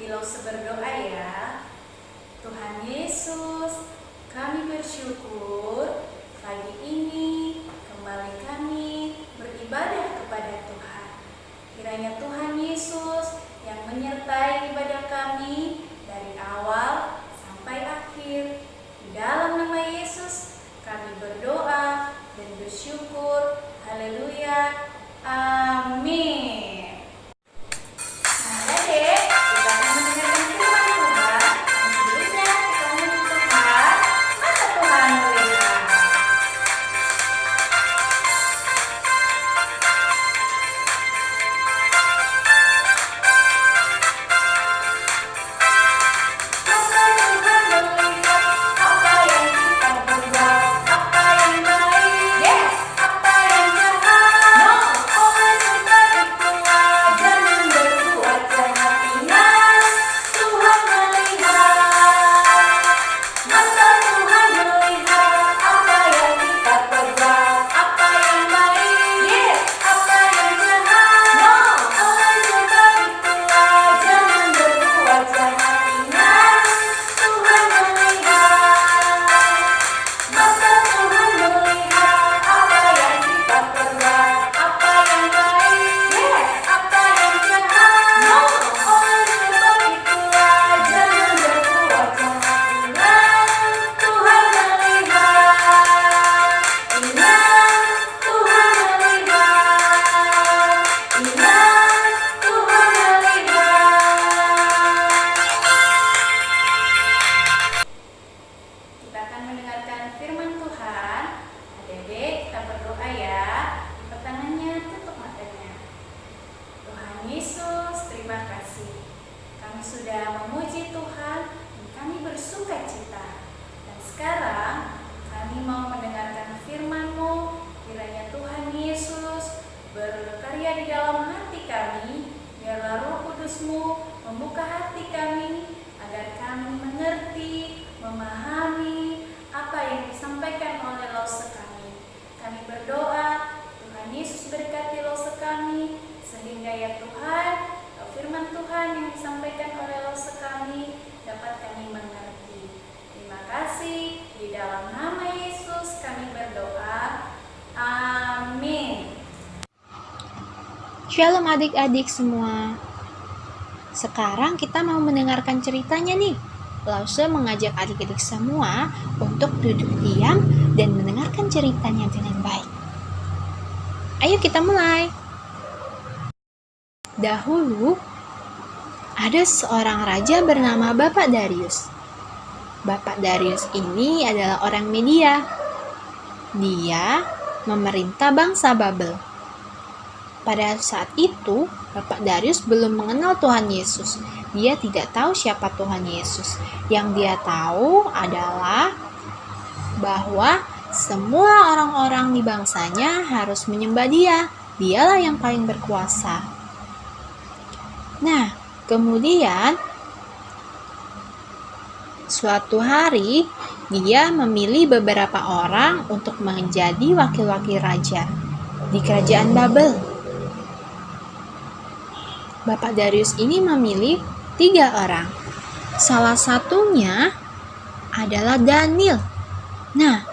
Lause berdoa ya. Tuhan Yesus, kami bersyukur pagi ini kembali kami beribadah kepada Tuhan. Kiranya Tuhan Yesus yang menyertai ibadah kami dari awal sampai akhir. Di dalam nama Yesus kami berdoa dan bersyukur. Haleluya. Amin. Nah, Adik, kita akan mendengarkan firman Tuhan. Sebelumnya kita memuji Tuhan. Mata Tuhan melihat. Mata Tuhan melihat apa yang kita berbuat, apa yang baik, yes, apa yang jahat. No, oleh sebab itulah jangan berbuat jahat. Ingat, Tuhan melihat. Mata Tuhan melihat apa yang kita perbuat, apa yang baik, yes, apa yang jahat. No, oleh sebab itulah jangan berbuat jahat. Ingat, Tuhan melihat. Mata Tuhan melihat apa yang kita perbuat, apa yang baik, yes, apa yang jahat. No, oleh sebab itulah jangan berbuat jahat. Ingat, Tuhan melihat. Ingat, Tuhan melihat. Ingat, Tuhan melihat. Kita akan mendengarkan firman Tuhan. Adik-adik, kita berdoa ya. Lipat tangannya, tutup matanya. Tuhan Yesus, terima kasih. Kami sudah memuji Tuhan dan kami bersuka cita. Dan sekarang kami mau mendengarkan firman-Mu. Kiranya Tuhan Yesus berkarya di dalam hati kami. Biarlah Roh Kudus-Mu membuka hati kami agar kami mengerti, memahami apa yang disampaikan oleh Lause kami. Kami berdoa, Tuhan Yesus berkati Lause kami, sehingga ya Tuhan, firman Tuhan yang disampaikan oleh Lause kami dapat kami mengerti. Terima kasih, di dalam nama Yesus kami berdoa. Amin. Shalom adik-adik semua. Sekarang kita mau mendengarkan ceritanya nih. Lause mengajak adik-adik semua untuk duduk diam dan mendengarkan ceritanya dengan baik. Ayo kita mulai. Dahulu, ada seorang raja bernama Bapak Darius. Bapak Darius ini adalah orang Media. Dia memerintah bangsa Babel. Pada saat itu, Bapak Darius belum mengenal Tuhan Yesus. Dia tidak tahu siapa Tuhan Yesus. Yang dia tahu adalah bahwa semua orang-orang di bangsanya harus menyembah Dia. Dialah yang paling berkuasa. Nah, kemudian suatu hari dia memilih beberapa orang untuk menjadi wakil-wakil raja di kerajaan Babel. Bapak Darius ini memilih 3 orang. Salah satunya adalah Daniel. Nah,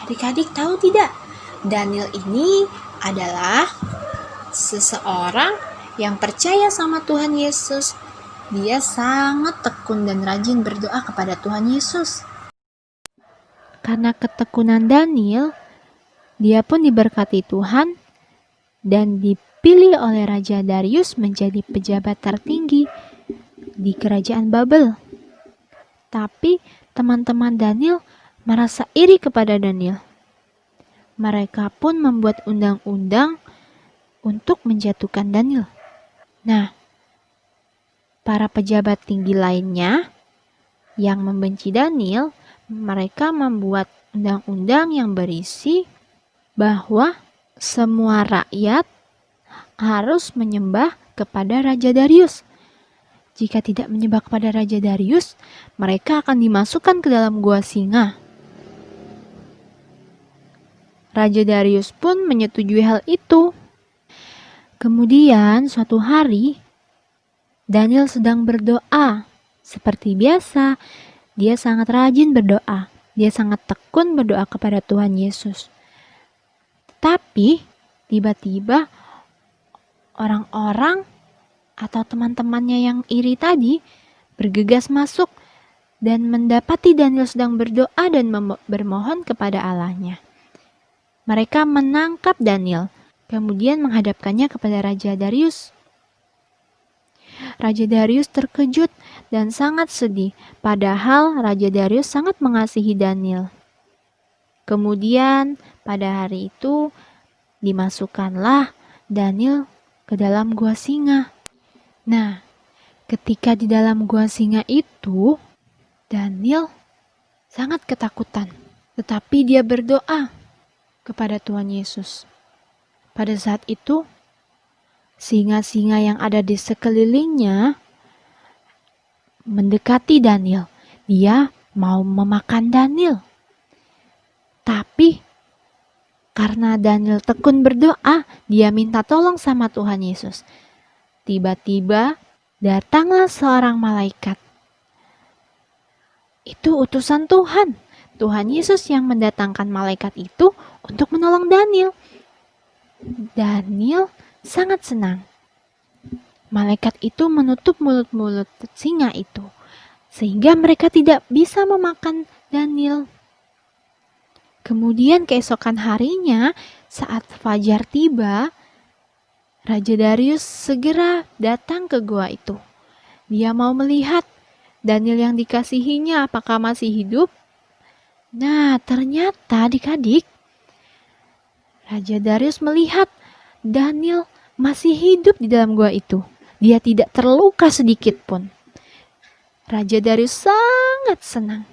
adik-adik tahu tidak? Daniel ini adalah seseorang yang percaya sama Tuhan Yesus. Dia sangat tekun dan rajin berdoa kepada Tuhan Yesus. Karena ketekunan Daniel, dia pun diberkati Tuhan dan dipilih oleh Raja Darius menjadi pejabat tertinggi di kerajaan Babel. Tapi teman-teman Daniel merasa iri kepada Daniel. Mereka pun membuat undang-undang untuk menjatuhkan Daniel. Nah, para pejabat tinggi lainnya yang membenci Daniel, mereka membuat undang-undang yang berisi bahwa semua rakyat harus menyembah kepada Raja Darius. Jika tidak menyembah kepada Raja Darius, mereka akan dimasukkan ke dalam gua singa. Raja Darius pun menyetujui hal itu. Kemudian suatu hari, Daniel sedang berdoa. Seperti biasa, dia sangat rajin berdoa. Dia sangat tekun berdoa kepada Tuhan Yesus. Tapi, tiba-tiba orang-orang atau teman-temannya yang iri tadi bergegas masuk dan mendapati Daniel sedang berdoa dan bermohon kepada Allahnya. Mereka menangkap Daniel, kemudian menghadapkannya kepada Raja Darius. Raja Darius terkejut dan sangat sedih, padahal Raja Darius sangat mengasihi Daniel. Kemudian pada hari itu dimasukkanlah Daniel ke dalam gua singa. Nah, ketika di dalam gua singa itu, Daniel sangat ketakutan, tetapi dia berdoa kepada Tuhan Yesus. Pada saat itu, singa-singa yang ada di sekelilingnya mendekati Daniel. Dia mau memakan Daniel. Tapi karena Daniel tekun berdoa, dia minta tolong sama Tuhan Yesus. Tiba-tiba datanglah seorang malaikat. Itu utusan Tuhan. Tuhan Yesus yang mendatangkan malaikat itu untuk menolong Daniel. Daniel sangat senang. Malaikat itu menutup mulut-mulut singa itu, sehingga mereka tidak bisa memakan Daniel. Kemudian keesokan harinya, saat fajar tiba, Raja Darius segera datang ke gua itu. Dia mau melihat Daniel yang dikasihinya apakah masih hidup. Nah, ternyata adik-adik, Raja Darius melihat Daniel masih hidup di dalam gua itu. Dia tidak terluka sedikit pun. Raja Darius sangat senang.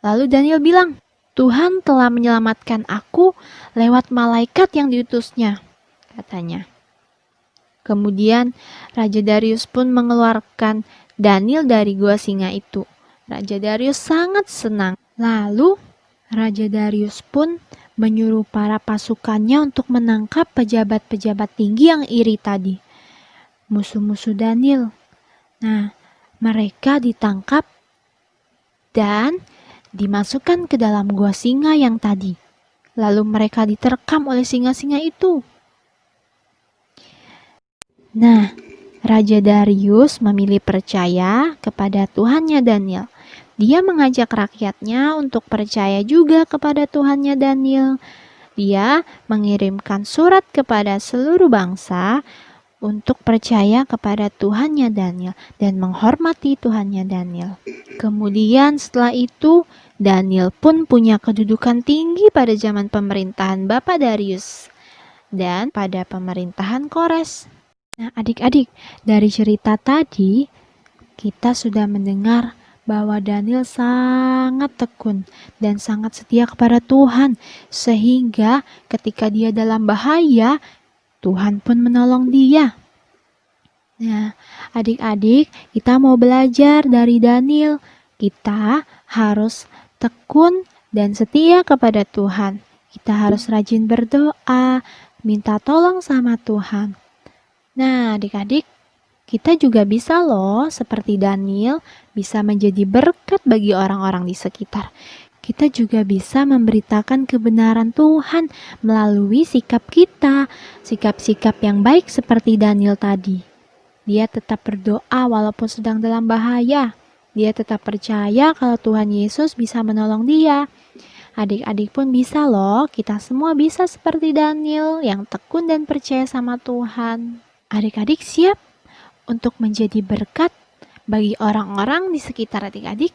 Lalu Daniel bilang, Tuhan telah menyelamatkan aku lewat malaikat yang diutusnya, katanya. Kemudian Raja Darius pun mengeluarkan Daniel dari gua singa itu. Raja Darius sangat senang. Lalu Raja Darius pun menyuruh para pasukannya untuk menangkap pejabat-pejabat tinggi yang iri tadi, musuh-musuh Daniel. Nah, mereka ditangkap dan dimasukkan ke dalam gua singa yang tadi. Lalu mereka diterkam oleh singa-singa itu. Nah, Raja Darius memilih percaya kepada Tuhannya Daniel. Dia mengajak rakyatnya untuk percaya juga kepada Tuhannya Daniel. Dia mengirimkan surat kepada seluruh bangsa untuk percaya kepada Tuhannya Daniel dan menghormati Tuhannya Daniel. Kemudian setelah itu, Daniel pun punya kedudukan tinggi pada zaman pemerintahan Bapak Darius dan pada pemerintahan Kores. Nah, adik-adik, dari cerita tadi kita sudah mendengar bahwa Daniel sangat tekun dan sangat setia kepada Tuhan, sehingga ketika dia dalam bahaya, Tuhan pun menolong dia. Nah, adik-adik, kita mau belajar dari Daniel. Kita harus tekun dan setia kepada Tuhan. Kita harus rajin berdoa, minta tolong sama Tuhan. Nah, adik-adik, kita juga bisa loh, seperti Daniel, bisa menjadi berkat bagi orang-orang di sekitar. Kita juga bisa memberitakan kebenaran Tuhan melalui sikap kita, sikap-sikap yang baik seperti Daniel tadi. Dia tetap berdoa walaupun sedang dalam bahaya. Dia tetap percaya kalau Tuhan Yesus bisa menolong dia. Adik-adik pun bisa loh, kita semua bisa seperti Daniel yang tekun dan percaya sama Tuhan. Adik-adik siap untuk menjadi berkat bagi orang-orang di sekitar adik-adik?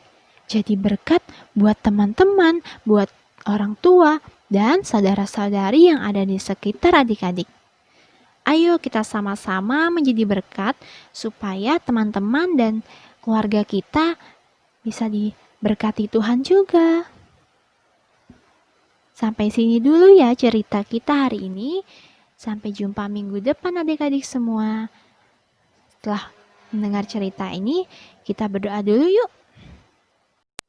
Jadi berkat buat teman-teman, buat orang tua, dan saudara-saudari yang ada di sekitar adik-adik. Ayo kita sama-sama menjadi berkat supaya teman-teman dan keluarga kita bisa diberkati Tuhan juga. Sampai sini dulu ya cerita kita hari ini. Sampai jumpa minggu depan adik-adik semua. Setelah mendengar cerita ini, kita berdoa dulu yuk.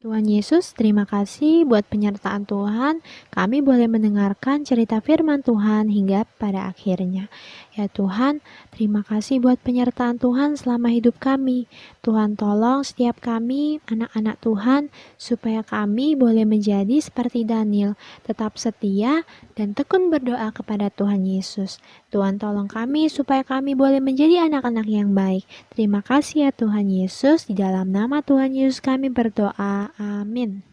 Tuhan Yesus, terima kasih buat penyertaan Tuhan. Kami boleh mendengarkan cerita firman Tuhan hingga pada akhirnya. Ya Tuhan, terima kasih buat penyertaan Tuhan selama hidup kami. Tuhan tolong setiap kami, anak-anak Tuhan, supaya kami boleh menjadi seperti Daniel, tetap setia dan tekun berdoa kepada Tuhan Yesus. Tuhan tolong kami supaya kami boleh menjadi anak-anak yang baik. Terima kasih ya Tuhan Yesus, di dalam nama Tuhan Yesus kami berdoa. Amin.